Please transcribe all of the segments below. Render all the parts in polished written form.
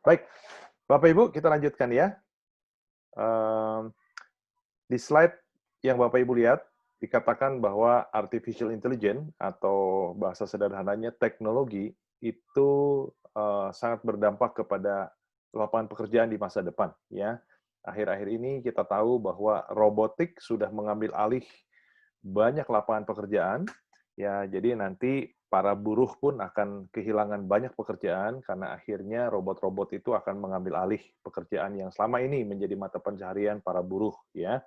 Baik, Bapak Ibu, kita lanjutkan ya. Eee, di slide yang Bapak Ibu lihat, dikatakan bahwa artificial intelligence atau bahasa sederhananya teknologi itu, sangat berdampak kepada lapangan pekerjaan di masa depan, ya. Akhir-akhir ini kita tahu bahwa robotik sudah mengambil alih banyak lapangan pekerjaan, ya, jadi nanti para buruh pun akan kehilangan banyak pekerjaan karena akhirnya robot-robot itu akan mengambil alih pekerjaan yang selama ini menjadi mata pencaharian para buruh, ya.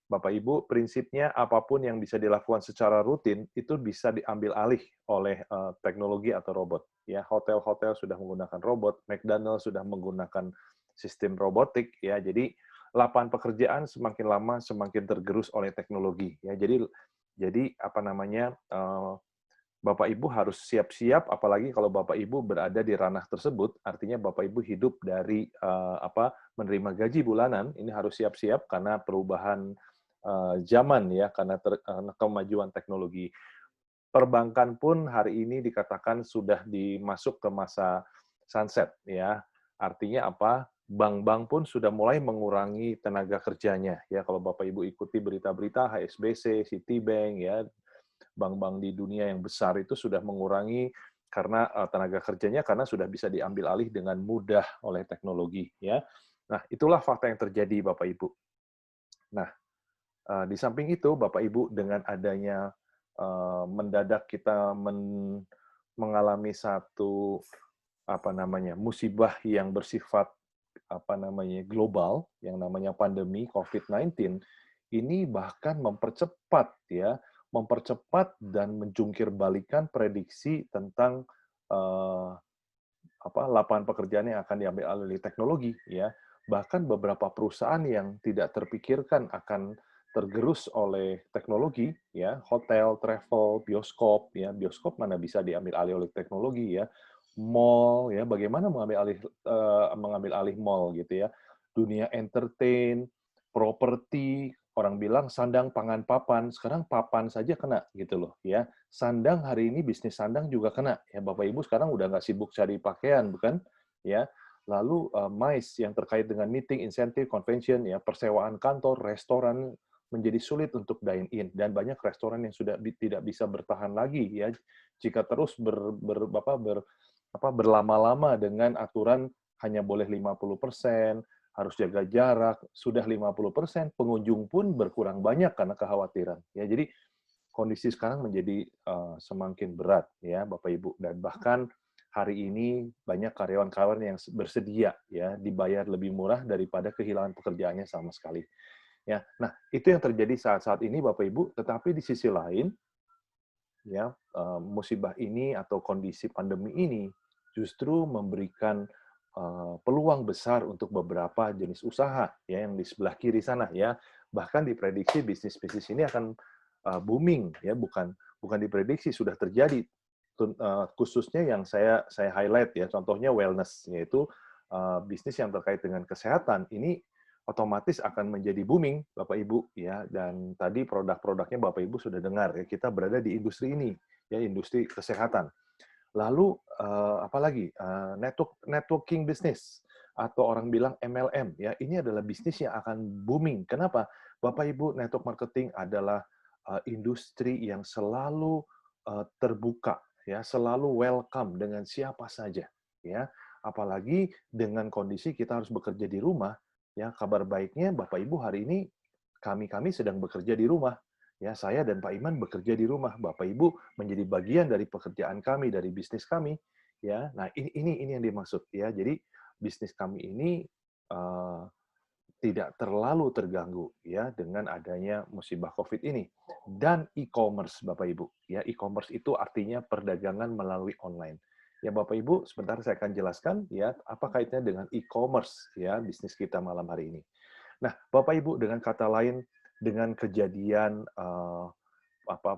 Bapak Ibu, prinsipnya apapun yang bisa dilakukan secara rutin itu bisa diambil alih oleh teknologi atau robot. Ya, hotel-hotel sudah menggunakan robot, McDonald sudah menggunakan sistem robotik. Ya, jadi lapangan pekerjaan semakin lama semakin tergerus oleh teknologi. Ya, jadi apa namanya? Bapak Ibu harus siap-siap, apalagi kalau Bapak Ibu berada di ranah tersebut, artinya Bapak Ibu hidup dari menerima gaji bulanan, ini harus siap-siap karena perubahan zaman ya, karena kemajuan teknologi. Perbankan pun hari ini dikatakan sudah dimasuk ke masa sunset ya. Artinya apa? Bank-bank pun sudah mulai mengurangi tenaga kerjanya ya. Kalau Bapak Ibu ikuti berita-berita HSBC, Citibank ya, bank-bank di dunia yang besar itu sudah mengurangi karena tenaga kerjanya karena sudah bisa diambil alih dengan mudah oleh teknologi ya. Nah, itulah fakta yang terjadi Bapak Ibu. Nah, di samping itu Bapak Ibu dengan adanya mendadak kita mengalami satu apa namanya musibah yang bersifat apa namanya global yang namanya pandemi COVID-19 ini bahkan mempercepat dan menjungkir balikan prediksi tentang eh, lapangan pekerjaan yang akan diambil alih teknologi ya. Bahkan beberapa perusahaan yang tidak terpikirkan akan tergerus oleh teknologi ya, hotel, travel, bioskop ya, bioskop mana bisa diambil alih oleh teknologi ya. Mall ya, bagaimana mengambil alih mall gitu ya. Dunia entertain, properti, orang bilang sandang pangan papan, sekarang papan saja kena gitu loh ya. Sandang hari ini bisnis sandang juga kena ya, Bapak Ibu sekarang udah nggak sibuk cari pakaian bukan ya. Lalu MICE yang terkait dengan meeting, insentif, convention ya, persewaan kantor, restoran menjadi sulit untuk dine in dan banyak restoran yang sudah tidak bisa bertahan lagi ya jika terus berlama-lama dengan aturan hanya boleh 50%, harus jaga jarak, sudah 50%, pengunjung pun berkurang banyak karena kekhawatiran. Ya, jadi kondisi sekarang menjadi semakin berat ya Bapak Ibu dan bahkan hari ini banyak karyawan-karyawan yang bersedia ya dibayar lebih murah daripada kehilangan pekerjaannya sama sekali. Ya. Nah, itu yang terjadi saat-saat ini Bapak Ibu, tetapi di sisi lain ya musibah ini atau kondisi pandemi ini justru memberikan peluang besar untuk beberapa jenis usaha ya yang di sebelah kiri sana ya. Bahkan diprediksi bisnis-bisnis ini akan booming ya, bukan diprediksi, sudah terjadi. Khususnya yang saya highlight ya, contohnya wellness, yaitu bisnis yang terkait dengan kesehatan. Ini otomatis akan menjadi booming, Bapak Ibu ya. Dan tadi produk-produknya Bapak Ibu sudah dengar ya, kita berada di industri ini ya, industri kesehatan. Lalu apalagi networking business atau orang bilang MLM ya, ini adalah bisnis yang akan booming. Kenapa? Bapak Ibu, network marketing adalah industri yang selalu terbuka ya, selalu welcome dengan siapa saja ya. Apalagi dengan kondisi kita harus bekerja di rumah ya. Kabar baiknya Bapak Ibu hari ini kami sedang bekerja di rumah. Ya, saya dan Pak Iman bekerja di rumah. Bapak Ibu menjadi bagian dari pekerjaan kami, dari bisnis kami. Ya, nah ini yang dimaksud ya. Jadi bisnis kami ini uh, tidak terlalu terganggu ya dengan adanya musibah COVID ini. Dan e-commerce Bapak Ibu. Ya, e-commerce itu artinya perdagangan melalui online. Ya Bapak Ibu, sebentar saya akan jelaskan ya apa kaitannya dengan e-commerce ya bisnis kita malam hari ini. Nah, Bapak Ibu dengan kata lain dengan kejadian apa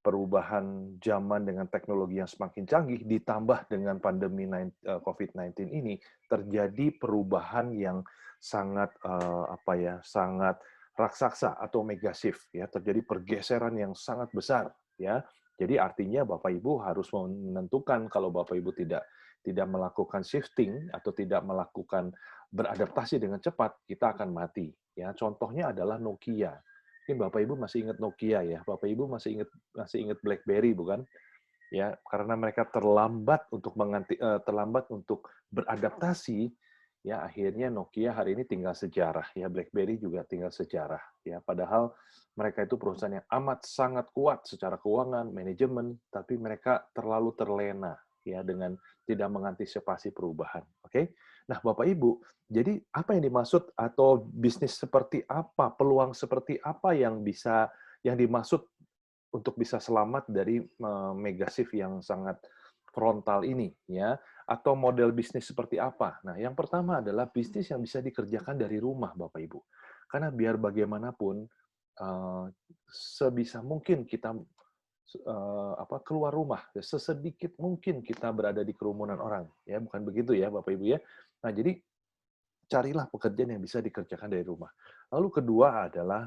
perubahan zaman dengan teknologi yang semakin canggih ditambah dengan pandemi COVID-19 ini terjadi perubahan yang sangat sangat raksasa atau megasif ya, terjadi pergeseran yang sangat besar ya. Jadi artinya Bapak Ibu harus menentukan kalau Bapak Ibu tidak tidak melakukan shifting atau tidak melakukan beradaptasi dengan cepat, kita akan mati. Ya, contohnya adalah Nokia. Mungkin Bapak Ibu masih ingat Nokia ya, Bapak Ibu masih ingat BlackBerry bukan? Ya, karena mereka terlambat untuk beradaptasi, ya akhirnya Nokia hari ini tinggal sejarah, ya BlackBerry juga tinggal sejarah, ya padahal mereka itu perusahaan yang amat sangat kuat secara keuangan, manajemen, tapi mereka terlalu terlena ya dengan tidak mengantisipasi perubahan. Oke. Nah, Bapak Ibu, jadi apa yang dimaksud atau bisnis seperti apa, peluang seperti apa yang dimaksud untuk bisa selamat dari mega shift yang sangat frontal ini, ya, atau model bisnis seperti apa? Nah, yang pertama adalah bisnis yang bisa dikerjakan dari rumah, Bapak Ibu. Karena biar bagaimanapun, sebisa mungkin kita keluar rumah, sesedikit mungkin kita berada di kerumunan orang, ya, bukan begitu ya, Bapak Ibu ya. Nah, jadi carilah pekerjaan yang bisa dikerjakan dari rumah. Lalu kedua adalah,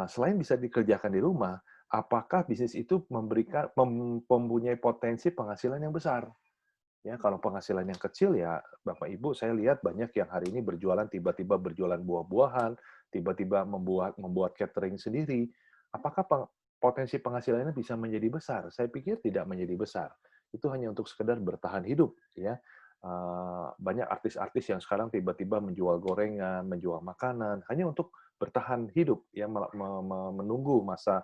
selain bisa dikerjakan di rumah, apakah bisnis itu mempunyai potensi penghasilan yang besar? Ya, kalau penghasilan yang kecil ya, Bapak Ibu saya lihat banyak yang hari ini tiba-tiba berjualan buah-buahan, tiba-tiba membuat catering sendiri. Apakah potensi penghasilannya bisa menjadi besar? Saya pikir tidak menjadi besar. Itu hanya untuk sekedar bertahan hidup, ya. Banyak artis-artis yang sekarang tiba-tiba menjual gorengan, menjual makanan, hanya untuk bertahan hidup, ya, menunggu masa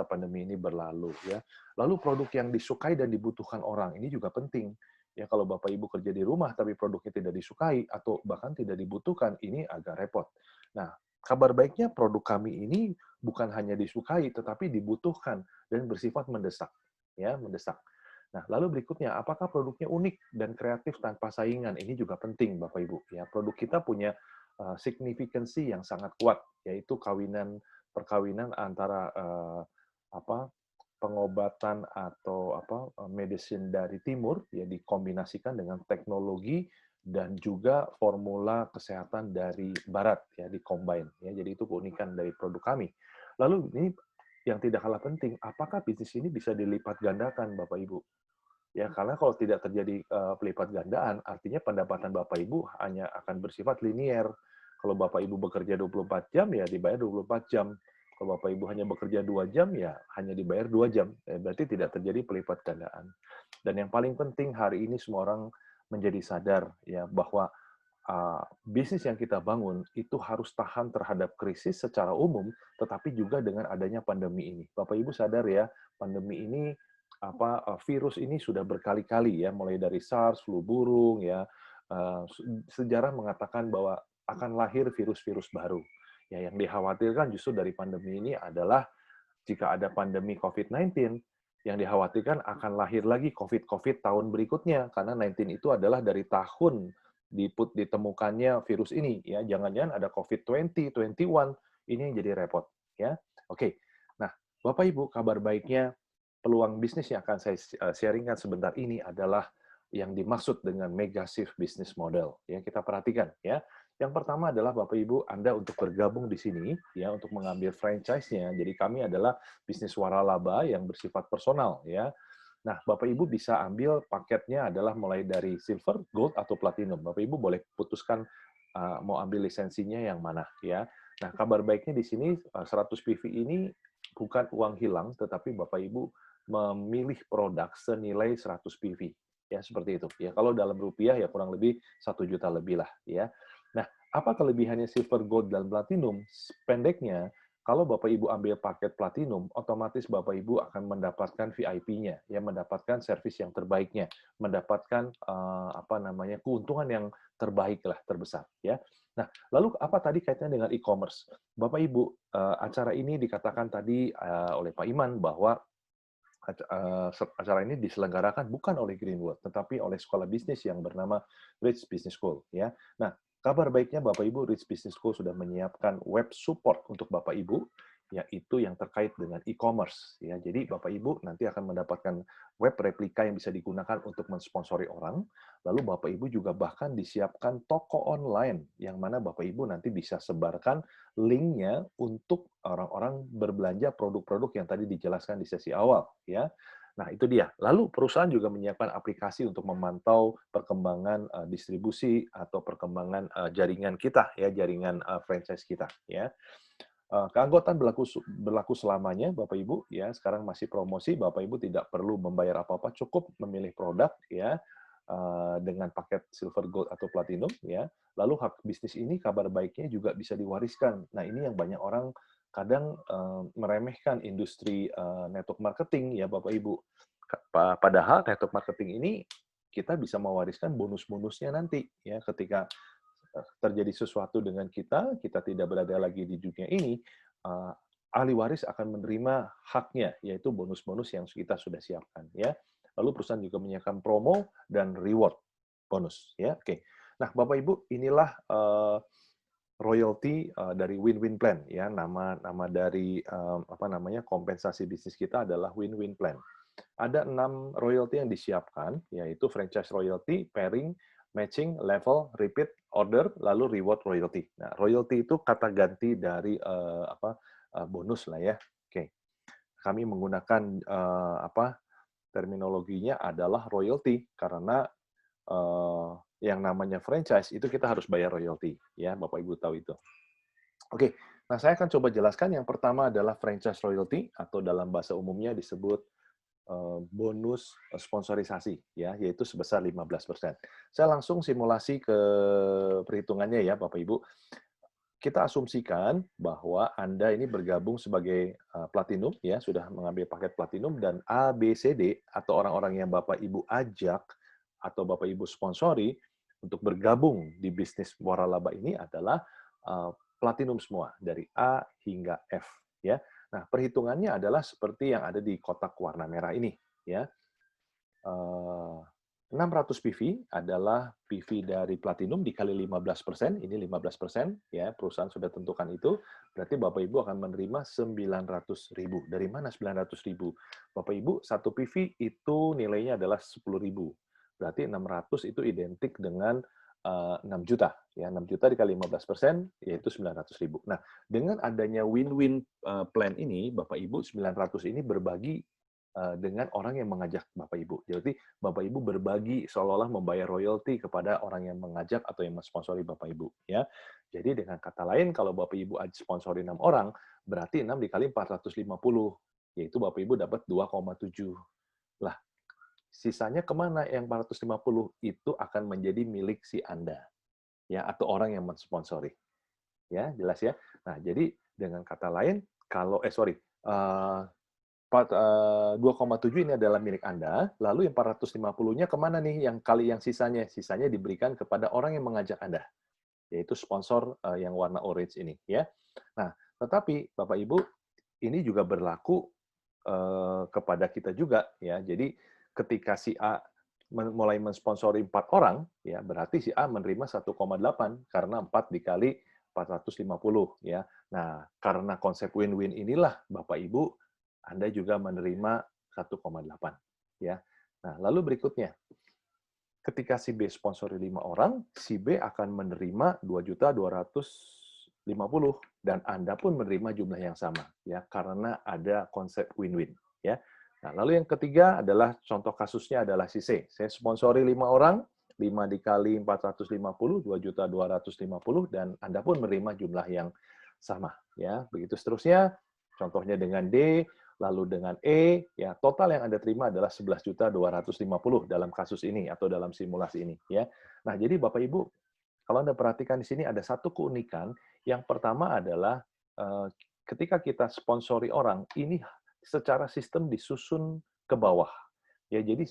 pandemi ini berlalu, ya. Lalu produk yang disukai dan dibutuhkan orang, ini juga penting. Ya, kalau Bapak Ibu kerja di rumah tapi produknya tidak disukai atau bahkan tidak dibutuhkan, ini agak repot. Nah, kabar baiknya produk kami ini bukan hanya disukai tetapi dibutuhkan dan bersifat mendesak, ya, mendesak. Nah, lalu berikutnya, apakah produknya unik dan kreatif tanpa saingan? Ini juga penting, Bapak Ibu. Ya, produk kita punya signifikansi yang sangat kuat, yaitu perkawinan antara pengobatan atau medicine dari timur ya dikombinasikan dengan teknologi dan juga formula kesehatan dari barat ya dicombine ya. Jadi itu keunikan dari produk kami. Lalu ini yang tidak kalah penting, apakah bisnis ini bisa dilipat gandakan Bapak Ibu? Ya, karena kalau tidak terjadi pelipat gandaan, artinya pendapatan Bapak Ibu hanya akan bersifat linier. Kalau Bapak Ibu bekerja 24 jam, ya dibayar 24 jam. Kalau Bapak Ibu hanya bekerja 2 jam, ya hanya dibayar 2 jam. Berarti tidak terjadi pelipat gandaan. Dan yang paling penting hari ini semua orang menjadi sadar ya bahwa bisnis yang kita bangun itu harus tahan terhadap krisis secara umum, tetapi juga dengan adanya pandemi ini. Bapak Ibu sadar ya, pandemi ini virus ini sudah berkali-kali ya, mulai dari SARS, flu burung ya, sejarah mengatakan bahwa akan lahir virus-virus baru. Ya, yang dikhawatirkan justru dari pandemi ini adalah jika ada pandemi COVID-19, yang dikhawatirkan akan lahir lagi COVID tahun berikutnya, karena 19 itu adalah dari tahun ditemukannya virus ini ya. Jangan-jangan ada COVID-20, 21, ini yang jadi repot ya. Oke. Nah, Bapak Ibu, kabar baiknya peluang bisnis yang akan saya sharingkan sebentar ini adalah yang dimaksud dengan mega shift business model. Ya, kita perhatikan ya. Yang pertama adalah Bapak Ibu, Anda untuk bergabung di sini ya untuk mengambil franchise-nya. Jadi kami adalah bisnis waralaba yang bersifat personal ya. Nah, Bapak Ibu bisa ambil paketnya adalah mulai dari silver, gold atau platinum. Bapak Ibu boleh putuskan mau ambil lisensinya yang mana ya. Nah, kabar baiknya di sini 100 PV ini bukan uang hilang, tetapi Bapak Ibu memilih produk senilai 100 PV. Ya, seperti itu. Ya, kalau dalam rupiah ya kurang lebih 1 juta lebih lah ya. Nah, apa kelebihannya silver, gold, dan platinum? Pendeknya, kalau Bapak Ibu ambil paket platinum, otomatis Bapak Ibu akan mendapatkan VIP-nya, ya mendapatkan servis yang terbaiknya, mendapatkan keuntungan yang terbaik lah, terbesar, ya. Nah, lalu apa tadi kaitannya dengan e-commerce? Bapak Ibu, acara ini dikatakan tadi oleh Pak Iman bahwa acara ini diselenggarakan bukan oleh Greenwood, tetapi oleh sekolah bisnis yang bernama Rich Business School. Ya, nah kabar baiknya Bapak Ibu, Rich Business School sudah menyiapkan web support untuk Bapak Ibu, yaitu yang terkait dengan e-commerce. Ya, jadi Bapak Ibu nanti akan mendapatkan web replika yang bisa digunakan untuk mensponsori orang. Lalu Bapak Ibu juga bahkan disiapkan toko online yang mana Bapak Ibu nanti bisa sebarkan linknya untuk orang-orang berbelanja produk-produk yang tadi dijelaskan di sesi awal. Ya, Nah, itu dia. Lalu perusahaan juga menyiapkan aplikasi untuk memantau perkembangan distribusi atau perkembangan jaringan kita, ya, jaringan franchise kita, ya. Keanggotaan berlaku selamanya, Bapak Ibu, ya. Sekarang masih promosi, Bapak Ibu tidak perlu membayar apa-apa, cukup memilih produk, ya, dengan paket silver, gold atau platinum, ya. Lalu hak bisnis ini kabar baiknya juga bisa diwariskan. Nah, ini yang banyak orang kadang meremehkan industri network marketing, ya, Bapak Ibu. Padahal network marketing ini kita bisa mewariskan bonus-bonusnya nanti, ya, ketika terjadi sesuatu dengan kita, kita tidak berada lagi di dunia ini, ahli waris akan menerima haknya, yaitu bonus-bonus yang kita sudah siapkan, ya. Lalu perusahaan juga menyiapkan promo dan reward bonus, ya. Oke. Nah, Bapak Ibu, inilah royalty dari win-win plan, ya. Nama dari apa namanya, kompensasi bisnis kita adalah win-win plan. Ada 6 royalty yang disiapkan, yaitu franchise royalty, pairing, matching, level, repeat, order, lalu reward royalty. Nah, royalty itu kata ganti dari bonus lah, ya. Oke. Kami menggunakan terminologinya adalah royalty karena yang namanya franchise itu kita harus bayar royalty, ya, Bapak Ibu tahu itu. Oke. Nah, saya akan coba jelaskan. Yang pertama adalah franchise royalty atau dalam bahasa umumnya disebut bonus sponsorisasi, ya, yaitu sebesar 15%. Saya langsung simulasi ke perhitungannya, ya, Bapak Ibu. Kita asumsikan bahwa Anda ini bergabung sebagai platinum, ya, sudah mengambil paket platinum, dan A, B, C, D, atau orang-orang yang Bapak Ibu ajak atau Bapak Ibu sponsori untuk bergabung di bisnis waralaba ini adalah platinum semua, dari A hingga F, ya. Nah, perhitungannya adalah seperti yang ada di kotak warna merah ini, ya. 600 PV adalah PV dari platinum dikali 15%, ini 15%, ya, perusahaan sudah tentukan itu, berarti Bapak Ibu akan menerima 900.000. Dari mana 900.000? Bapak Ibu, satu PV itu nilainya adalah 10.000. Berarti 600 itu identik dengan 6 juta, ya, 6 juta dikali 15%, yaitu 900.000. Nah, dengan adanya win-win plan ini, Bapak Ibu, 900 ini berbagi dengan orang yang mengajak Bapak Ibu. Jadi Bapak Ibu berbagi seolah-olah membayar royalti kepada orang yang mengajak atau yang mensponsori Bapak Ibu, ya. Jadi dengan kata lain, kalau Bapak Ibu sponsori 6 orang, berarti 6 dikali 450, yaitu Bapak Ibu dapat 2,7. Lah, sisanya kemana yang 450? Itu akan menjadi milik si Anda, ya, atau orang yang mensponsori. Ya, jelas ya? Nah, jadi dengan kata lain, kalau 2,7 ini adalah milik Anda, lalu yang 450-nya kemana nih yang kali yang sisanya? Sisanya diberikan kepada orang yang mengajak Anda, yaitu sponsor yang warna orange ini, ya. Nah, tetapi Bapak Ibu, ini juga berlaku kepada kita juga, ya. Jadi ketika si A mulai mensponsori 4 orang, ya, berarti si A menerima 1,8 karena 4 dikali 450, ya. Nah, karena konsep win-win inilah Bapak Ibu, Anda juga menerima 1,8, ya. Nah, lalu berikutnya, ketika si B sponsori 5 orang, si B akan menerima 2.250.000 dan Anda pun menerima jumlah yang sama, ya, karena ada konsep win-win, ya. Nah, lalu yang ketiga adalah contoh kasusnya adalah si C. Saya sponsori 5 orang, 5 dikali 450, 2.250, dan Anda pun menerima jumlah yang sama, ya. Begitu seterusnya. Contohnya dengan D, lalu dengan E, ya, total yang Anda terima adalah 11.250 dalam kasus ini atau dalam simulasi ini, ya. Nah, jadi Bapak Ibu, kalau Anda perhatikan di sini ada satu keunikan. Yang pertama adalah ketika kita sponsori orang, ini secara sistem disusun ke bawah. Ya, jadi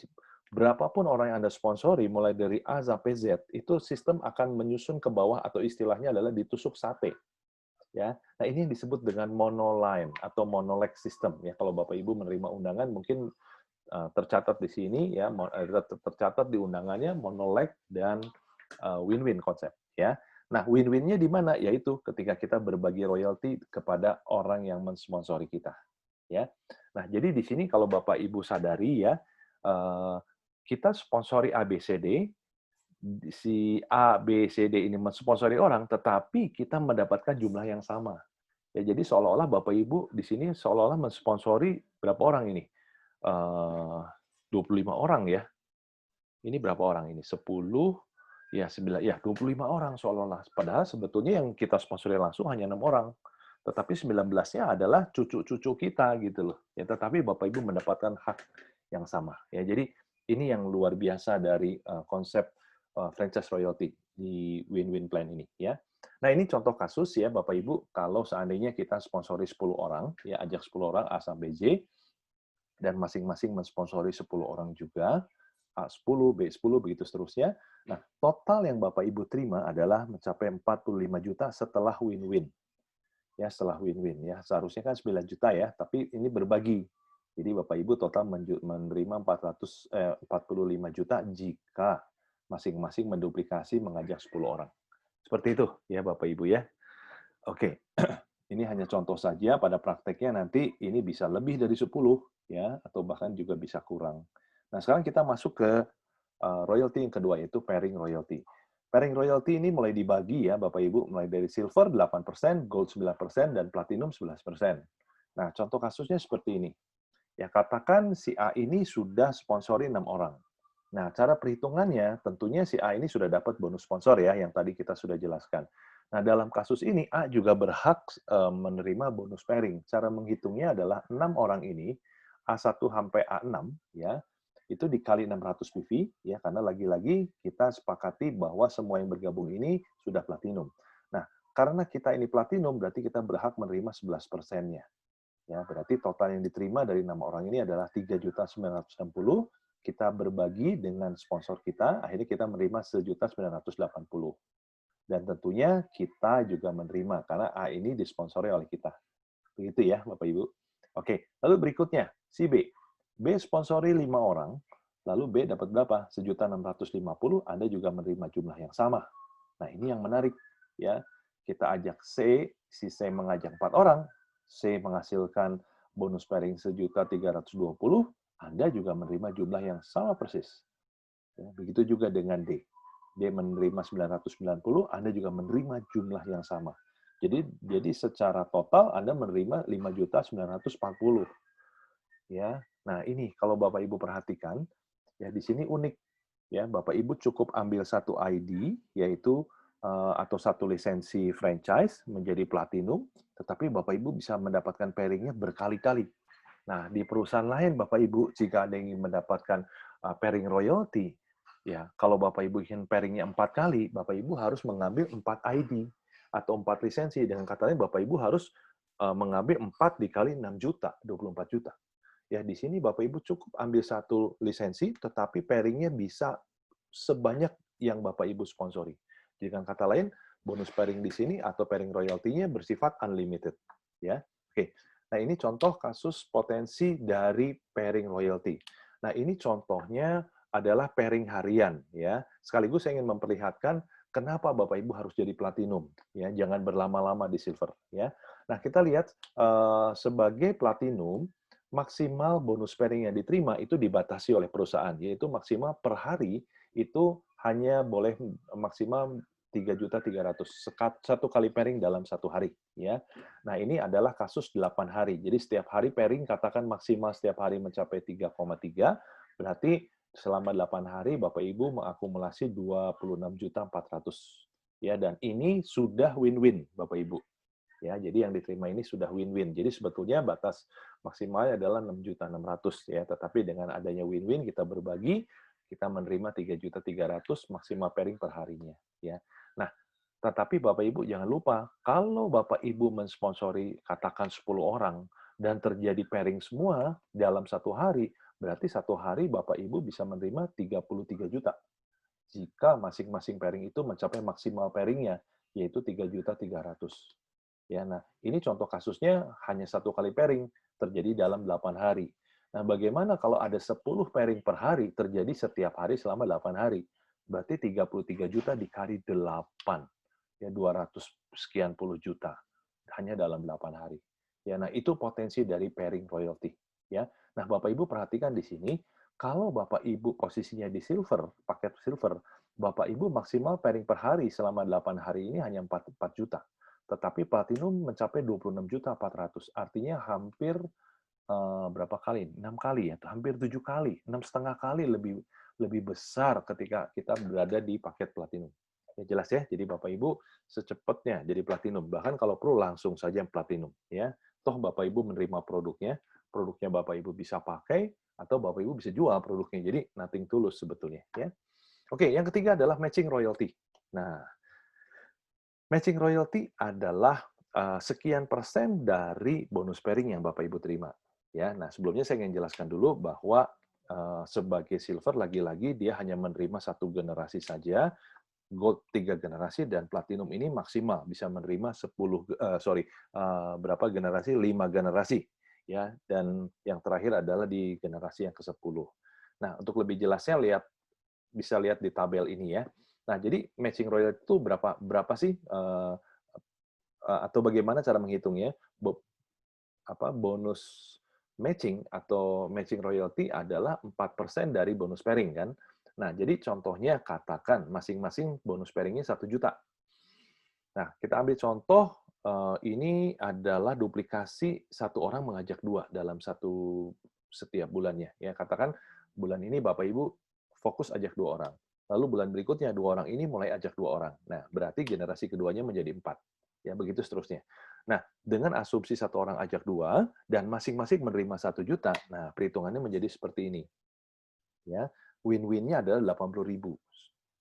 berapapun orang yang Anda sponsori, mulai dari A sampai Z, itu sistem akan menyusun ke bawah atau istilahnya adalah ditusuk sate. Ya, nah ini yang disebut dengan monoline atau monoleg system. Ya, kalau Bapak Ibu menerima undangan mungkin tercatat di sini, ya, tercatat di undangannya monoleg dan win-win konsep, ya. Nah, win-winnya di mana? Yaitu ketika kita berbagi royalti kepada orang yang mensponsori kita, ya. Nah, jadi di sini kalau Bapak Ibu sadari, ya, kita sponsori ABCD, si A, B, C, D ini mensponsori orang, tetapi kita mendapatkan jumlah yang sama. Ya, jadi seolah-olah Bapak Ibu di sini seolah-olah mensponsori berapa orang ini? eee, 25 orang ya. Ini berapa orang ini? 10, ya 9, ya 25 orang seolah-olah. Padahal sebetulnya yang kita sponsori langsung hanya 6 orang. Tetapi 19-nya adalah cucu-cucu kita gitu loh. Ya, tetapi Bapak Ibu mendapatkan hak yang sama. Ya, jadi ini yang luar biasa dari konsep franchise royalty di win-win plan ini ya. Nah, ini contoh kasus ya Bapak Ibu, kalau seandainya kita sponsori 10 orang, ya ajak 10 orang A sampai Z, dan masing-masing mensponsori 10 orang juga, A10, B10, begitu seterusnya. Nah, total yang Bapak Ibu terima adalah mencapai 45 juta setelah win-win. Ya, setelah win-win ya. Seharusnya kan 9 juta ya, tapi ini berbagi. Jadi Bapak Ibu total menerima 45 juta jika masing-masing menduplikasi mengajak 10 orang. Seperti itu ya Bapak Ibu ya. Oke. Ini hanya contoh saja, pada prakteknya nanti ini bisa lebih dari 10 ya, atau bahkan juga bisa kurang. Nah, sekarang kita masuk ke royalty yang kedua, yaitu pairing royalty. Pairing royalty ini mulai dibagi ya Bapak Ibu, mulai dari silver 8%, gold 9%, dan platinum 11%. Nah, contoh kasusnya seperti ini. Ya, katakan si A ini sudah sponsori 6 orang. Nah, cara perhitungannya tentunya si A ini sudah dapat bonus sponsor ya, yang tadi kita sudah jelaskan. Nah, dalam kasus ini A juga berhak menerima bonus pairing. Cara menghitungnya adalah 6 orang ini, A1 sampai A6 ya, itu dikali 600 PV ya, karena lagi-lagi kita sepakati bahwa semua yang bergabung ini sudah platinum. Nah, karena kita ini platinum berarti kita berhak menerima 11%-nya. Ya, berarti total yang diterima dari 6 orang ini adalah 3.960. Kita berbagi dengan sponsor kita, akhirnya kita menerima 1.980. Dan tentunya kita juga menerima, karena A ini disponsori oleh kita. Begitu ya, Bapak Ibu. Oke, lalu berikutnya, si B. B sponsori 5 orang, lalu B dapat berapa? 1.650, Anda juga menerima jumlah yang sama. Nah, ini yang menarik. Ya, kita ajak C, si C mengajak 4 orang, C menghasilkan bonus pairing 1.320, Anda juga menerima jumlah yang sama persis. Ya, begitu juga dengan D. D menerima 990, Anda juga menerima jumlah yang sama. Jadi secara total Anda menerima 5.940. Ya. Nah, ini kalau Bapak Ibu perhatikan, ya di sini unik. Ya, Bapak Ibu cukup ambil satu ID, yaitu atau satu lisensi franchise menjadi platinum, tetapi Bapak Ibu bisa mendapatkan pairing-nya berkali-kali. Nah, di perusahaan lain Bapak Ibu, jika Anda ingin mendapatkan pairing royalty, ya kalau Bapak Ibu ingin pairing-nya 4 kali, Bapak Ibu harus mengambil 4 ID atau 4 lisensi. Dengan kata lain, Bapak Ibu harus mengambil 4 dikali 6 juta, 24 juta. Ya, di sini Bapak Ibu cukup ambil satu lisensi, tetapi pairing-nya bisa sebanyak yang Bapak Ibu sponsori. Dengan kata lain, bonus pairing di sini atau pairing royalty-nya bersifat unlimited. Ya, oke. Nah, ini contoh kasus potensi dari pairing royalty. Nah, ini contohnya adalah pairing harian. Ya, sekaligus saya ingin memperlihatkan kenapa Bapak Ibu harus jadi platinum. Ya, jangan berlama-lama di silver. Ya, nah kita lihat sebagai platinum maksimal bonus pairing yang diterima itu dibatasi oleh perusahaan, yaitu maksimal per hari itu hanya boleh maksimal 3.300.000 satu kali pairing dalam satu hari. Ya, nah ini adalah kasus 8 hari. Jadi setiap hari pairing katakan maksimal setiap hari mencapai 3,3, berarti selama 8 hari Bapak Ibu mengakumulasi 26.400. Ya, dan ini sudah win-win Bapak Ibu. Ya, jadi yang diterima ini sudah win-win. Jadi sebetulnya batas maksimalnya adalah 6.600 ya, tetapi dengan adanya win-win kita berbagi, kita menerima 3.300.000 maksimal pairing per harinya ya. Nah, tetapi Bapak Ibu jangan lupa, kalau Bapak Ibu mensponsori katakan 10 orang dan terjadi pairing semua dalam satu hari, berarti satu hari Bapak Ibu bisa menerima 33 juta. Jika masing-masing pairing itu mencapai maksimal pairingnya, yaitu 3.300.000. Ya, nah ini contoh kasusnya hanya satu kali pairing terjadi dalam 8 hari. Nah, bagaimana kalau ada 10 pairing per hari terjadi setiap hari selama 8 hari? Berarti 33 juta dikali 8. Ya, 200 sekian puluh juta hanya dalam 8 hari. Ya, nah itu potensi dari pairing royalty. Ya, nah Bapak Ibu perhatikan di sini, kalau Bapak Ibu posisinya di silver, paket silver, Bapak Ibu maksimal pairing per hari selama 8 hari ini hanya 4 juta. Tetapi platinum mencapai 26.400.000, artinya hampir berapa kali? 6 kali ya, hampir 7 kali, 6,5 kali lebih lebih besar ketika kita berada di paket platinum. Ya jelas ya, jadi Bapak Ibu secepatnya jadi platinum, bahkan kalau perlu langsung saja platinum ya. Toh Bapak Ibu menerima produknya, produknya Bapak Ibu bisa pakai atau Bapak Ibu bisa jual produknya. Jadi nothing tulus sebetulnya ya. Oke, yang ketiga adalah matching royalty. Nah, matching royalty adalah sekian persen dari bonus pairing yang Bapak Ibu terima. Ya, nah sebelumnya saya ingin jelaskan dulu bahwa sebagai silver lagi-lagi dia hanya menerima satu generasi saja, gold 3 generasi, dan platinum ini maksimal bisa menerima 10 berapa generasi? 5 generasi ya, dan yang terakhir adalah di generasi yang ke-10. Nah, untuk lebih jelasnya bisa lihat di tabel ini ya. Nah, jadi matching royalty itu berapa berapa sih atau bagaimana cara menghitungnya? Bonus matching atau matching royalty adalah 4% dari bonus pairing kan. Nah, jadi contohnya katakan masing-masing bonus pairing-nya 1 juta. Nah, kita ambil contoh ini adalah duplikasi satu orang mengajak dua dalam setiap bulannya. Ya, katakan bulan ini Bapak Ibu fokus ajak 2 orang. Lalu bulan berikutnya 2 orang ini mulai ajak 2 orang. Nah, berarti generasi keduanya menjadi 4. Ya, begitu seterusnya. Nah, dengan asumsi satu orang ajak 2 dan masing-masing menerima 1 juta, nah perhitungannya menjadi seperti ini. Ya, win-win-nya adalah 80.000.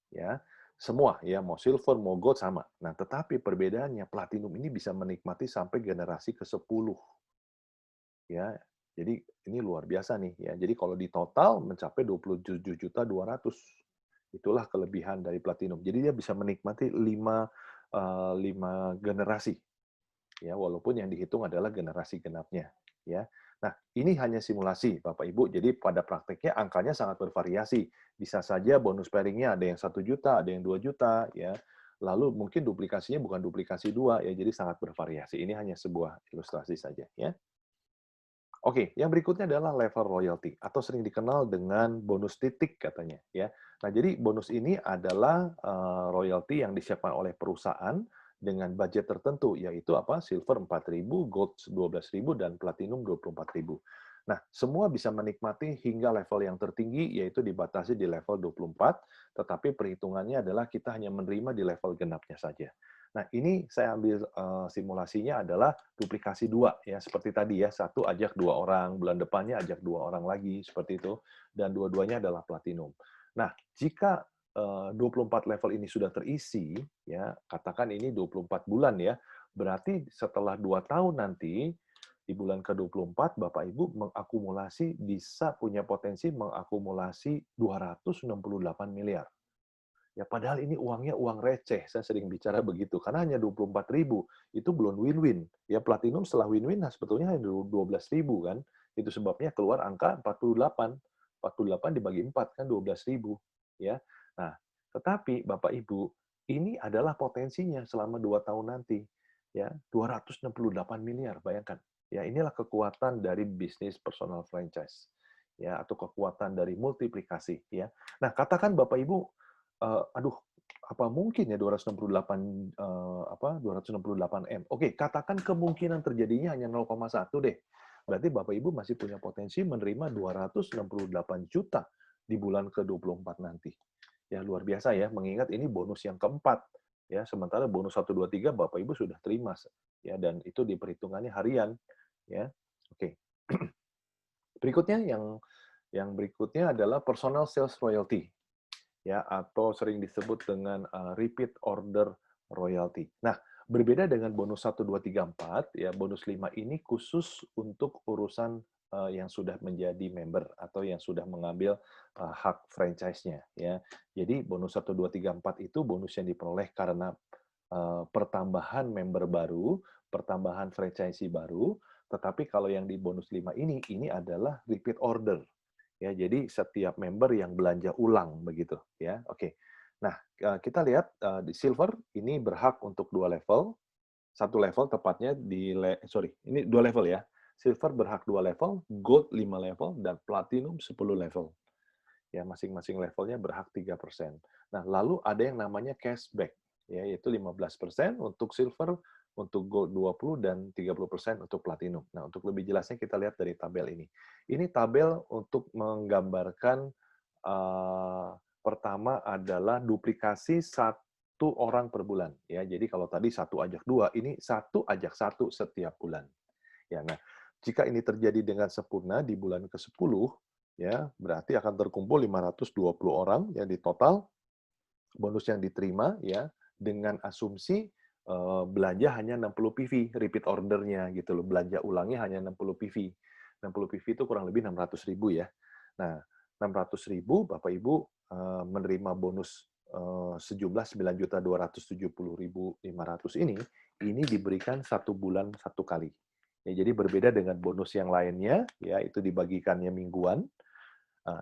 Ya, semua ya, mau silver, mau gold sama. Nah, tetapi perbedaannya platinum ini bisa menikmati sampai generasi ke-10. Ya. Jadi ini luar biasa nih ya. Jadi kalau di total mencapai 27.200.000. Itulah kelebihan dari platinum. Jadi dia bisa menikmati 5 generasi. Ya, walaupun yang dihitung adalah generasi genapnya, ya. Nah, ini hanya simulasi, Bapak Ibu. Jadi pada prakteknya angkanya sangat bervariasi. Bisa saja bonus pairing-nya ada yang 1 juta, ada yang 2 juta, ya. Lalu mungkin duplikasinya bukan duplikasi 2, ya. Jadi sangat bervariasi. Ini hanya sebuah ilustrasi saja, ya. Oke, yang berikutnya adalah level royalty atau sering dikenal dengan bonus titik katanya, ya. Nah, jadi bonus ini adalah royalty yang disiapkan oleh perusahaan dengan budget tertentu, yaitu apa? Silver 4.000, gold 12.000, dan platinum 24.000. Nah, semua bisa menikmati hingga level yang tertinggi, yaitu dibatasi di level 24, tetapi perhitungannya adalah kita hanya menerima di level genapnya saja. Nah, ini saya ambil simulasinya adalah duplikasi 2 ya, seperti tadi ya, satu ajak 2 orang, bulan depannya ajak 2 orang lagi, seperti itu, dan dua-duanya adalah platinum. Nah, jika 24 level ini sudah terisi, ya, katakan ini 24 bulan ya, berarti setelah 2 tahun nanti, di bulan ke-24 Bapak Ibu mengakumulasi bisa punya potensi mengakumulasi 268 miliar. Ya padahal ini uangnya uang receh, saya sering bicara begitu, karena hanya 24.000, itu belum win-win. Ya platinum setelah win-win, nah sebetulnya hanya 12.000 kan, itu sebabnya keluar angka 48. 48 dibagi 4 kan 12.000. Ya. Nah, tetapi Bapak Ibu, ini adalah potensinya selama 2 tahun nanti. Ya, 268 miliar, bayangkan. Ya, inilah kekuatan dari bisnis personal franchise. Ya, atau kekuatan dari multiplikasi. Ya. Nah, katakan Bapak Ibu aduh, apa mungkin ya 268 M. Oke, katakan kemungkinan terjadinya hanya 0,1 deh. Berarti Bapak Ibu masih punya potensi menerima 268 juta di bulan ke-24 nanti. Ya luar biasa ya, mengingat ini bonus yang keempat. Ya, sementara bonus 1, 2, 3 Bapak Ibu sudah terima ya, dan itu diperhitungannya harian ya. Oke. Berikutnya yang berikutnya adalah personal sales royalty ya, atau sering disebut dengan repeat order royalty. Nah, berbeda dengan bonus 1, 2, 3, 4, ya, bonus 5 ini khusus untuk urusan yang sudah menjadi member atau yang sudah mengambil hak franchise-nya. Ya. Jadi bonus 1, 2, 3, 4 itu bonus yang diperoleh karena pertambahan member baru, pertambahan franchisee baru, tetapi kalau yang di bonus 5 ini adalah repeat order. Ya, jadi setiap member yang belanja ulang begitu ya. Oke. Nah, kita lihat di silver ini berhak untuk 2 level. 1 level tepatnya ini 2 level ya. Silver berhak 2 level, gold 5 level, dan platinum 10 level. Ya, masing-masing levelnya berhak 3%. Nah, lalu ada yang namanya cashback, ya, yaitu 15% untuk silver, untuk Gold 20 dan 30% untuk Platinum. Nah, untuk lebih jelasnya kita lihat dari tabel ini. Ini tabel untuk menggambarkan pertama adalah duplikasi satu orang per bulan. Ya, jadi kalau tadi satu ajak dua, ini satu ajak satu setiap bulan. Ya, nah, jika ini terjadi dengan sempurna di bulan ke-10, ya, berarti akan terkumpul 520 orang yang di total bonus yang diterima ya dengan asumsi belanja hanya 60 PV repeat ordernya gitu loh. Belanja ulangnya hanya 60 PV. 60 PV itu kurang lebih 600.000 ya. Nah, 600.000 Bapak Ibu menerima bonus sejumlah 9.270.500 ini diberikan satu bulan satu kali. Ya, jadi berbeda dengan bonus yang lainnya, ya itu dibagikannya mingguan.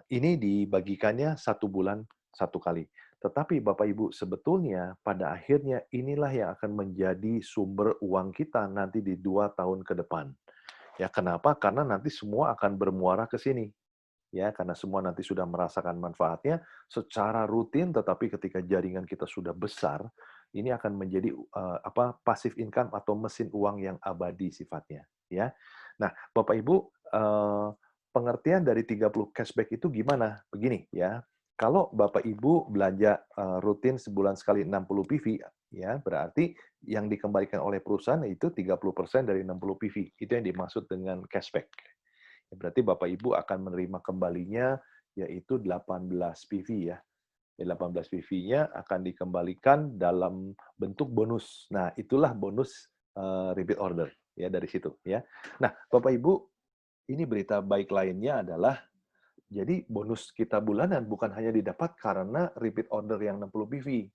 Ini dibagikannya satu bulan satu kali. Tetapi Bapak Ibu, sebetulnya pada akhirnya inilah yang akan menjadi sumber uang kita nanti di 2 tahun ke depan. Ya, kenapa? Karena nanti semua akan bermuara ke sini. Ya, karena semua nanti sudah merasakan manfaatnya secara rutin, tetapi ketika jaringan kita sudah besar, ini akan menjadi passive income atau mesin uang yang abadi sifatnya. Ya, nah Bapak Ibu, pengertian dari 30 cashback itu gimana? Begini ya, kalau Bapak Ibu belanja rutin sebulan sekali 60 PV, ya berarti yang dikembalikan oleh perusahaan itu 30% dari 60 PV. Itu yang dimaksud dengan cashback. Berarti Bapak Ibu akan menerima kembalinya yaitu 18 PV ya. 18 PV-nya akan dikembalikan dalam bentuk bonus. Nah, itulah bonus repeat order ya dari situ ya. Nah, Bapak Ibu, ini berita baik lainnya adalah jadi bonus kita bulanan bukan hanya didapat karena repeat order yang 60 PV.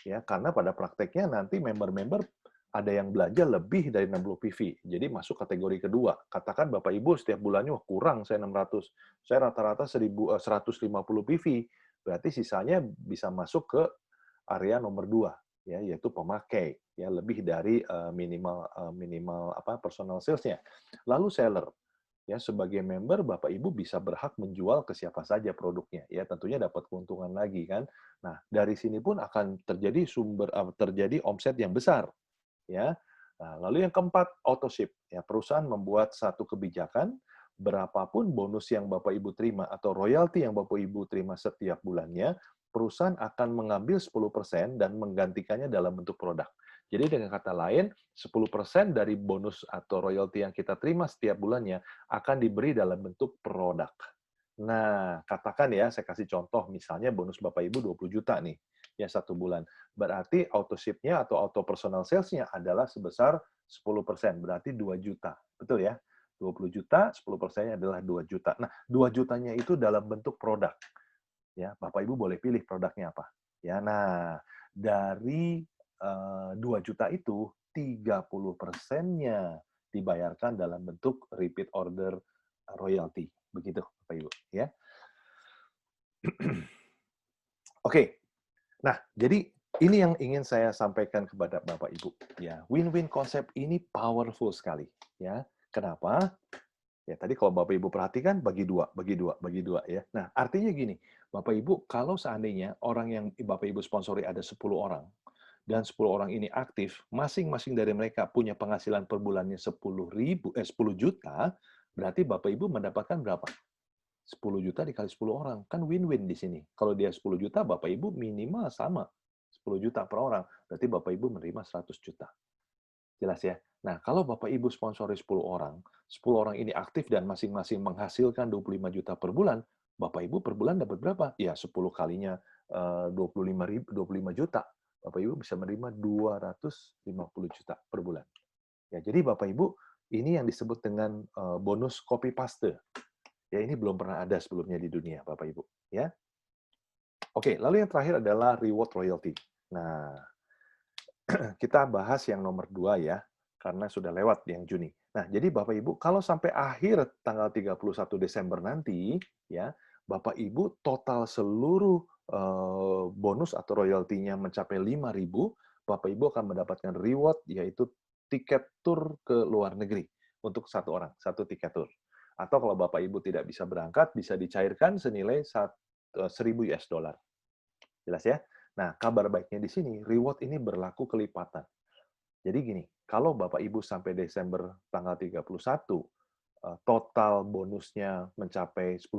Ya, karena pada prakteknya nanti member-member ada yang belanja lebih dari 60 PV. Jadi masuk kategori kedua. Katakan Bapak Ibu setiap bulannya wah kurang saya 600. Saya rata-rata 150 PV. Berarti sisanya bisa masuk ke area nomor 2 ya, yaitu pemakai ya lebih dari minimal personal sales-nya. Lalu seller. Ya, sebagai member Bapak Ibu bisa berhak menjual ke siapa saja produknya. Ya, tentunya dapat keuntungan lagi kan. Nah, dari sini pun akan terjadi omset yang besar, ya. Nah, lalu yang keempat, auto ship. Ya, perusahaan membuat satu kebijakan berapapun bonus yang Bapak Ibu terima atau royalti yang Bapak Ibu terima setiap bulannya, perusahaan akan mengambil 10% dan menggantikannya dalam bentuk produk. Jadi dengan kata lain, 10% dari bonus atau royalti yang kita terima setiap bulannya akan diberi dalam bentuk produk. Nah, katakan ya, saya kasih contoh, misalnya bonus Bapak Ibu 20 juta nih, ya satu bulan. Berarti auto ship-nya atau auto personal sales-nya adalah sebesar 10%, berarti 2 juta. Betul ya? 20 juta, 10%-nya adalah 2 juta. Nah, 2 jutanya itu dalam bentuk produk. Ya, Bapak Ibu boleh pilih produknya apa. Ya, nah, dari 2 juta itu 30%-nya dibayarkan dalam bentuk repeat order royalty. Begitu, Bapak Ibu, ya. Oke. Nah, jadi ini yang ingin saya sampaikan kepada Bapak Ibu, ya. Win-win konsep ini powerful sekali, ya. Kenapa? Ya, tadi kalau Bapak Ibu perhatikan bagi dua, bagi dua, bagi dua ya. Nah, artinya gini, Bapak Ibu, kalau seandainya orang yang Bapak Ibu sponsori ada 10 orang, dan 10 orang ini aktif, masing-masing dari mereka punya penghasilan per bulannya 10 juta, berarti Bapak Ibu mendapatkan berapa? 10 juta dikali 10 orang. Kan win-win di sini. Kalau dia 10 juta, Bapak Ibu minimal sama. 10 juta per orang. Berarti Bapak Ibu menerima 100 juta. Jelas ya? Nah, kalau Bapak Ibu sponsori 10 orang, 10 orang ini aktif dan masing-masing menghasilkan 25 juta per bulan, Bapak Ibu per bulan dapat berapa? Ya, 10 kalinya 25 juta. Bapak Ibu bisa menerima 250 juta per bulan. Ya, jadi Bapak Ibu, ini yang disebut dengan bonus copy paste. Ya, ini belum pernah ada sebelumnya di dunia, Bapak Ibu. Ya. Oke, lalu yang terakhir adalah reward royalty. Nah, kita bahas yang nomor 2 ya, karena sudah lewat yang Juni. Nah, jadi Bapak Ibu, kalau sampai akhir tanggal 31 Desember nanti, ya, Bapak Ibu total seluruh bonus atau royaltinya mencapai 5.000, Bapak Ibu akan mendapatkan reward, yaitu tiket tur ke luar negeri untuk satu orang, satu tiket tur. Atau kalau Bapak Ibu tidak bisa berangkat, bisa dicairkan senilai 1.000 US dollar. Jelas ya? Nah, kabar baiknya di sini, reward ini berlaku kelipatan. Jadi gini, kalau Bapak Ibu sampai Desember tanggal 31, total bonusnya mencapai 10.000,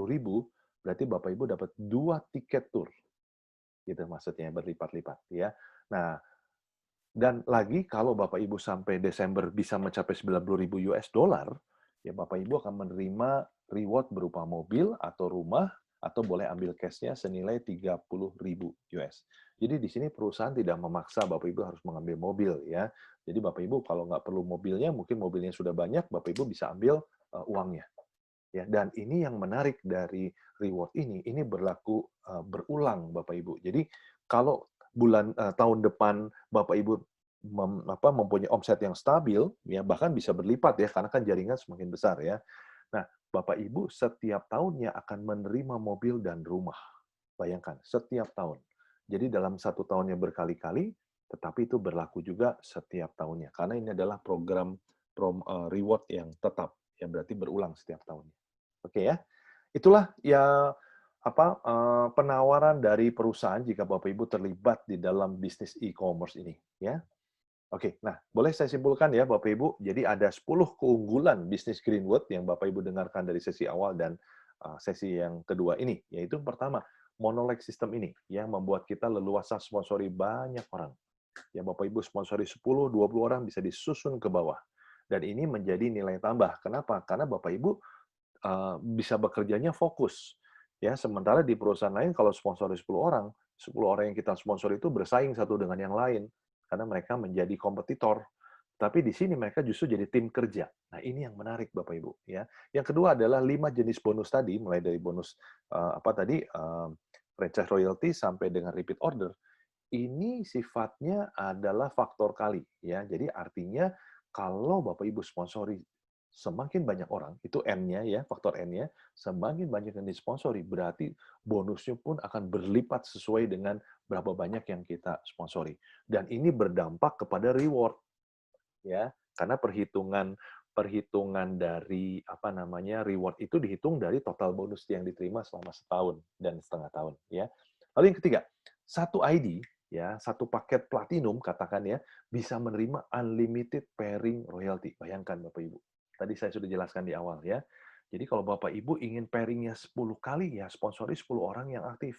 berarti Bapak Ibu dapat 2 tiket tur, gitu maksudnya, berlipat-lipat ya. Nah, dan lagi kalau Bapak Ibu sampai Desember bisa mencapai 90.000 US dollar, ya Bapak Ibu akan menerima reward berupa mobil atau rumah, atau boleh ambil cash-nya senilai 30.000 US. Jadi di sini perusahaan tidak memaksa Bapak Ibu harus mengambil mobil ya. Jadi Bapak Ibu kalau nggak perlu mobilnya, mungkin mobilnya sudah banyak, Bapak Ibu bisa ambil uangnya. Ya, dan ini yang menarik dari reward ini berlaku berulang Bapak Ibu. Jadi kalau tahun depan Bapak Ibu mempunyai omset yang stabil, ya bahkan bisa berlipat ya, karena kan jaringan semakin besar ya. Nah, Bapak Ibu setiap tahunnya akan menerima mobil dan rumah. Bayangkan, setiap tahun. Jadi dalam satu tahunnya berkali-kali, tetapi itu berlaku juga setiap tahunnya. Karena ini adalah program reward yang tetap, yang berarti berulang setiap tahunnya. Oke ya. Itulah ya penawaran dari perusahaan jika Bapak Ibu terlibat di dalam bisnis e-commerce ini ya. Oke, nah boleh saya simpulkan ya Bapak Ibu. Jadi ada 10 keunggulan bisnis Greenwood yang Bapak Ibu dengarkan dari sesi awal dan sesi yang kedua ini, yaitu pertama, monoleg sistem ini yang membuat kita leluasa sponsori banyak orang. Ya Bapak Ibu sponsori 10, 20 orang bisa disusun ke bawah. Dan ini menjadi nilai tambah. Kenapa? Karena Bapak Ibu bisa bekerjanya fokus. Ya, sementara di perusahaan lain kalau sponsori 10 orang, 10 orang yang kita sponsor itu bersaing satu dengan yang lain karena mereka menjadi kompetitor. Tapi di sini mereka justru jadi tim kerja. Nah, ini yang menarik Bapak Ibu ya. Yang kedua adalah 5 jenis bonus tadi, mulai dari bonus franchise royalty sampai dengan repeat order. Ini sifatnya adalah faktor kali ya. Jadi artinya kalau Bapak Ibu sponsori semakin banyak orang, itu N-nya ya, faktor N-nya, semakin banyak yang disponsori, berarti bonusnya pun akan berlipat sesuai dengan berapa banyak yang kita sponsori. Dan ini berdampak kepada reward, ya, karena perhitungan perhitungan dari reward itu dihitung dari total bonus yang diterima selama setahun dan setengah tahun, ya. Lalu yang ketiga, satu ID, ya, satu paket platinum katakan ya, bisa menerima unlimited pairing royalty. Bayangkan Bapak Ibu. Tadi saya sudah jelaskan di awal ya. Jadi kalau Bapak Ibu ingin pairing-nya 10 kali ya, sponsori 10 orang yang aktif.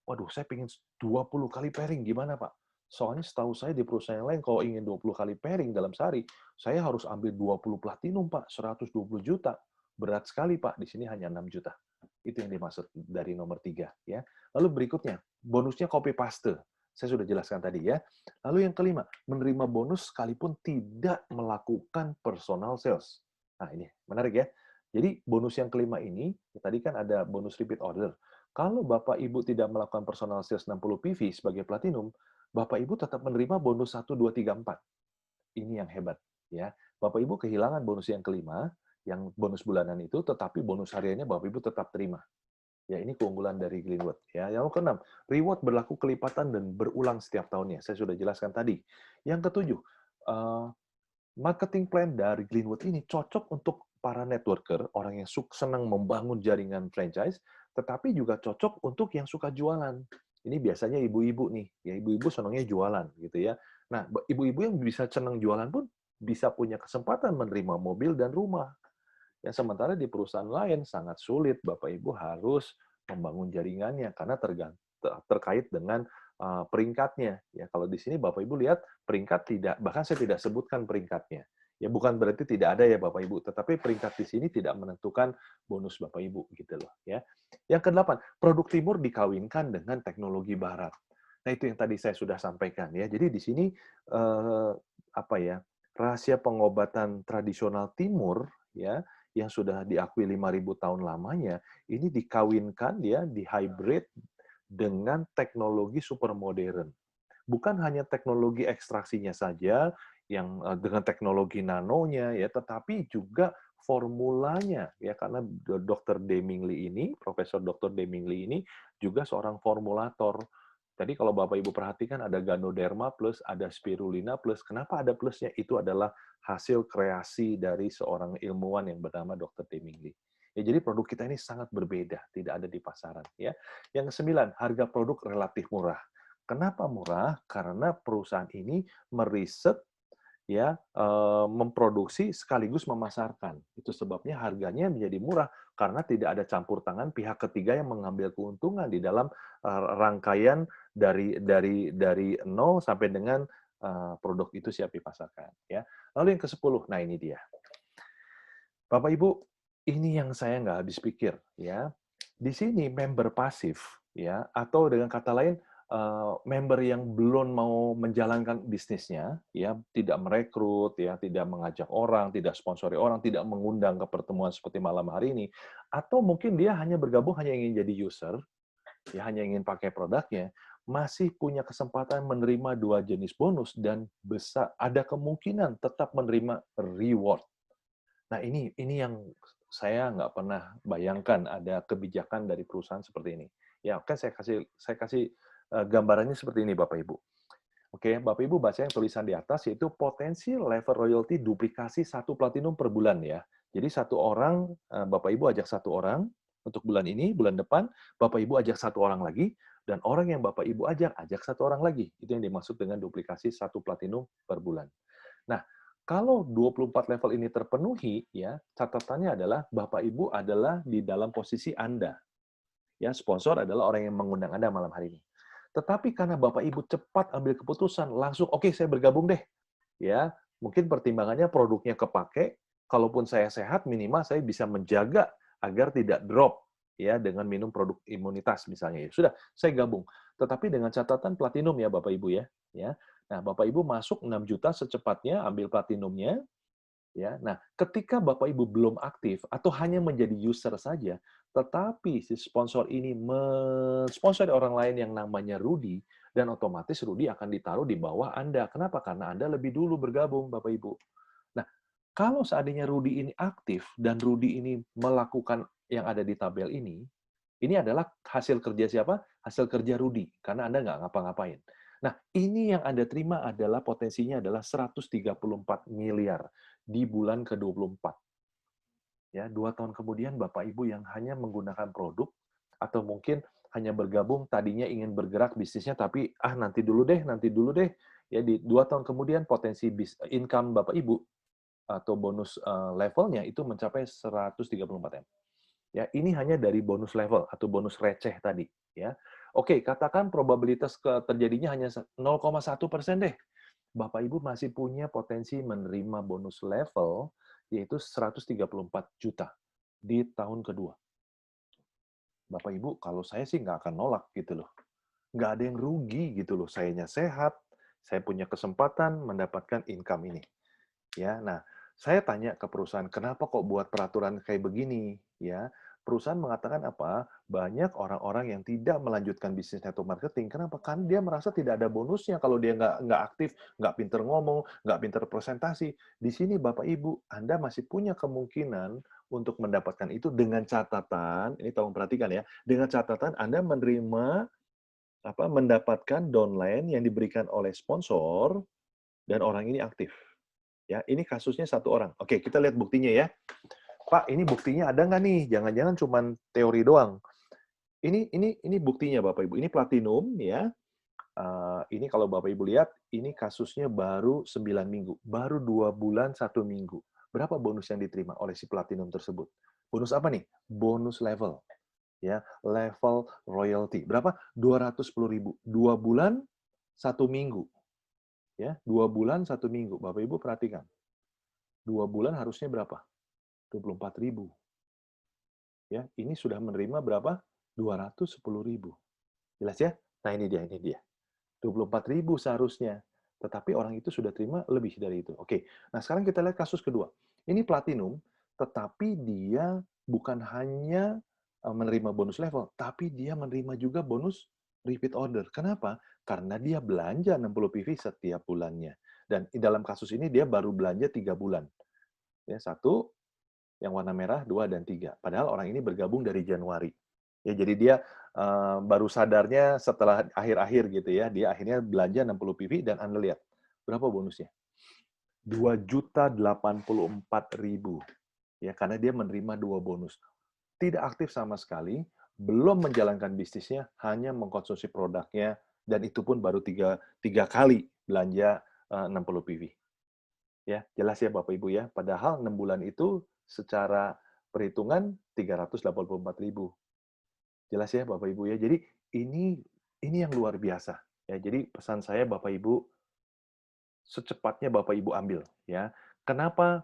Waduh, saya ingin 20 kali pairing, gimana Pak? Soalnya setahu saya di perusahaan yang lain kalau ingin 20 kali pairing dalam sehari, saya harus ambil 20 platinum Pak, 120 juta. Berat sekali Pak, di sini hanya 6 juta. Itu yang dimaksud dari nomor 3 ya. Lalu berikutnya, bonusnya copy paste. Saya sudah jelaskan tadi ya. Lalu yang kelima, menerima bonus sekalipun tidak melakukan personal sales. Nah, ini menarik ya. Jadi bonus yang kelima ini, tadi kan ada bonus repeat order. Kalau Bapak Ibu tidak melakukan personal sales 60 PV sebagai platinum, Bapak Ibu tetap menerima bonus 1, 2, 3, 4. Ini yang hebat ya. Bapak Ibu kehilangan bonus yang kelima, yang bonus bulanan itu, tetapi bonus hariannya Bapak Ibu tetap terima. Ya, ini keunggulan dari Greenwood. Ya, yang keenam, reward berlaku kelipatan dan berulang setiap tahunnya. Saya sudah jelaskan tadi. Yang ketujuh, marketing plan dari Greenwood ini cocok untuk para networker, orang yang senang membangun jaringan franchise, tetapi juga cocok untuk yang suka jualan. Ini biasanya ibu-ibu nih, ya ibu-ibu senangnya jualan gitu ya. Nah, ibu-ibu yang bisa senang jualan pun bisa punya kesempatan menerima mobil dan rumah. Ya, sementara di perusahaan lain sangat sulit, Bapak Ibu harus membangun jaringannya karena terkait dengan peringkatnya. Ya, kalau di sini Bapak Ibu lihat peringkat tidak, bahkan saya tidak sebutkan peringkatnya. Ya, bukan berarti tidak ada ya Bapak Ibu, tetapi peringkat di sini tidak menentukan bonus Bapak Ibu gitu loh ya. Yang kedelapan, produk timur dikawinkan dengan teknologi barat. Nah, itu yang tadi saya sudah sampaikan ya. Jadi di sini rahasia pengobatan tradisional timur ya yang sudah diakui 5.000 tahun lamanya, ini dikawinkan ya, di-hybrid dengan teknologi super modern. Bukan hanya teknologi ekstraksinya saja, yang dengan teknologi nanonya, ya, tetapi juga formulanya, ya, karena Dr. Deming Lee ini, Profesor Dr. Deming Lee ini juga seorang formulator. Tadi kalau Bapak Ibu perhatikan ada Ganoderma plus, ada Spirulina plus. Kenapa ada plusnya? Itu adalah hasil kreasi dari seorang ilmuwan yang bernama Dr. Deming Lee. Ya, jadi produk kita ini sangat berbeda, tidak ada di pasaran. Ya. Yang kesembilan, harga produk relatif murah. Kenapa murah? Karena perusahaan ini meriset ya, memproduksi sekaligus memasarkan. Itu sebabnya harganya menjadi murah karena tidak ada campur tangan pihak ketiga yang mengambil keuntungan di dalam rangkaian dari nol sampai dengan produk itu siap dipasarkan. Ya. Lalu yang ke-10, nah ini dia. Bapak Ibu, ini yang saya nggak habis pikir, ya. Di sini member pasif, ya, atau dengan kata lain member yang belum mau menjalankan bisnisnya, ya, tidak merekrut, ya, tidak mengajak orang, tidak sponsori orang, tidak mengundang ke pertemuan seperti malam hari ini, atau mungkin dia hanya bergabung hanya ingin jadi user, ya, hanya ingin pakai produknya, masih punya kesempatan menerima 2 jenis bonus dan besar ada kemungkinan tetap menerima reward. Nah, ini yang saya nggak pernah bayangkan ada kebijakan dari perusahaan seperti ini. Ya, oke saya kasih gambarannya seperti ini, Bapak Ibu. Oke, Bapak Ibu baca yang tulisan di atas, yaitu potensi level royalti duplikasi 1 platinum per bulan ya. Jadi satu orang, Bapak Ibu ajak satu orang untuk bulan ini, bulan depan, Bapak Ibu ajak satu orang lagi, dan orang yang Bapak Ibu ajak satu orang lagi. Itu yang dimaksud dengan duplikasi 1 platinum per bulan. Nah, kalau 24 level ini terpenuhi, ya, catatannya adalah Bapak Ibu adalah di dalam posisi Anda. Ya, sponsor adalah orang yang mengundang Anda malam hari ini. Tetapi karena Bapak Ibu cepat ambil keputusan, langsung, oke, saya bergabung deh. Ya, mungkin pertimbangannya produknya kepake, kalaupun saya sehat, minimal saya bisa menjaga agar tidak drop ya dengan minum produk imunitas misalnya. Ya sudah, saya gabung. Tetapi dengan catatan platinum ya Bapak Ibu ya. Ya. Nah, Bapak Ibu masuk 6 juta secepatnya ambil platinumnya, ya. Nah, ketika Bapak Ibu belum aktif atau hanya menjadi user saja, tetapi si sponsor ini mensponsori orang lain yang namanya Rudy, dan otomatis Rudy akan ditaruh di bawah Anda. Kenapa? Karena Anda lebih dulu bergabung, Bapak Ibu. Nah, kalau seandainya Rudy ini aktif dan Rudy ini melakukan yang ada di tabel ini adalah hasil kerja siapa? Hasil kerja Rudy, karena Anda nggak ngapa-ngapain. Nah, ini yang Anda terima adalah potensinya adalah 134 miliar di bulan ke-24. Ya, 2 tahun kemudian Bapak Ibu yang hanya menggunakan produk atau mungkin hanya bergabung tadinya ingin bergerak bisnisnya tapi nanti dulu deh. Ya di 2 tahun kemudian potensi income Bapak Ibu atau bonus levelnya itu mencapai 134 M. Ya, ini hanya dari bonus level atau bonus receh tadi, ya. Oke, katakan probabilitas terjadinya hanya 0,1% deh. Bapak Ibu masih punya potensi menerima bonus level yaitu 134 juta di tahun kedua. Bapak Ibu, kalau saya sih nggak akan nolak gitu loh. Nggak ada yang rugi gitu loh. Sayanya sehat, saya punya kesempatan mendapatkan income ini. Ya, nah, saya tanya ke perusahaan, kenapa kok buat peraturan kayak begini? Ya, perusahaan mengatakan apa? Banyak orang-orang yang tidak melanjutkan bisnis network marketing. Kenapa? Kan dia merasa tidak ada bonusnya kalau dia nggak aktif, nggak pinter ngomong, nggak pinter presentasi. Di sini Bapak Ibu, Anda masih punya kemungkinan untuk mendapatkan itu dengan catatan, ini tolong perhatikan ya, dengan catatan Anda menerima mendapatkan downline yang diberikan oleh sponsor dan orang ini aktif. Ya, ini kasusnya satu orang. Oke, kita lihat buktinya ya. Pak, ini buktinya ada nggak nih? Jangan-jangan cuma teori doang. Ini buktinya Bapak Ibu. Ini platinum ya. Ini kalau Bapak Ibu lihat, ini kasusnya baru 9 minggu. Baru 2 bulan 1 minggu. Berapa bonus yang diterima oleh si platinum tersebut? Bonus apa nih? Bonus level. Ya, level royalty. Berapa? 210.000. 2 bulan 1 minggu. Ya, 2 bulan 1 minggu. Bapak Ibu perhatikan. 2 bulan harusnya berapa? 24.000. Ya, ini sudah menerima berapa? 210.000. Jelas ya? Nah, ini dia. 24.000 seharusnya. Tetapi orang itu sudah terima lebih dari itu. Oke. Nah, sekarang kita lihat kasus kedua. Ini platinum, tetapi dia bukan hanya menerima bonus level, tapi dia menerima juga bonus repeat order. Kenapa? Karena dia belanja 60 PV setiap bulannya. Dan dalam kasus ini dia baru belanja 3 bulan. Ya, 1, yang warna merah, 2 dan 3. Padahal orang ini bergabung dari Januari. Ya, jadi dia baru sadarnya setelah akhir-akhir gitu ya. Dia akhirnya belanja 60 PV dan Anda lihat berapa bonusnya? 2.084.000. Ya, karena dia menerima 2 bonus. Tidak aktif sama sekali, belum menjalankan bisnisnya, hanya mengkonsumsi produknya dan itu pun baru 3 kali belanja 60 PV. Ya, jelas ya Bapak Ibu ya. Padahal 6 bulan itu secara perhitungan 384.000. Jelas ya Bapak Ibu ya. Jadi ini yang luar biasa ya. Jadi pesan saya Bapak Ibu, secepatnya Bapak Ibu ambil ya. Kenapa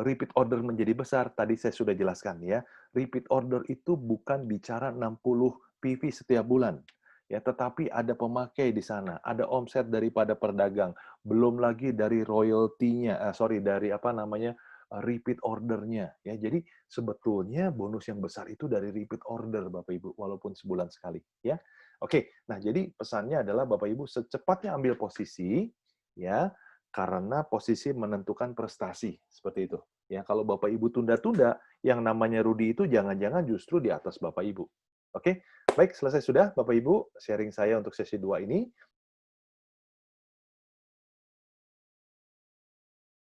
repeat order menjadi besar? Tadi saya sudah jelaskan ya. Repeat order itu bukan bicara 60 PV setiap bulan. Ya, tetapi ada pemakai di sana, ada omset daripada pedagang, belum lagi dari royalty-nya, dari apa namanya, repeat order-nya ya. Jadi sebetulnya bonus yang besar itu dari repeat order Bapak Ibu, walaupun sebulan sekali ya. Oke, nah jadi pesannya adalah Bapak Ibu secepatnya ambil posisi ya, karena posisi menentukan prestasi, seperti itu. Ya, kalau Bapak Ibu tunda-tunda, yang namanya Rudi itu jangan-jangan justru di atas Bapak Ibu. Oke, baik selesai sudah Bapak Ibu sharing saya untuk sesi 2 ini.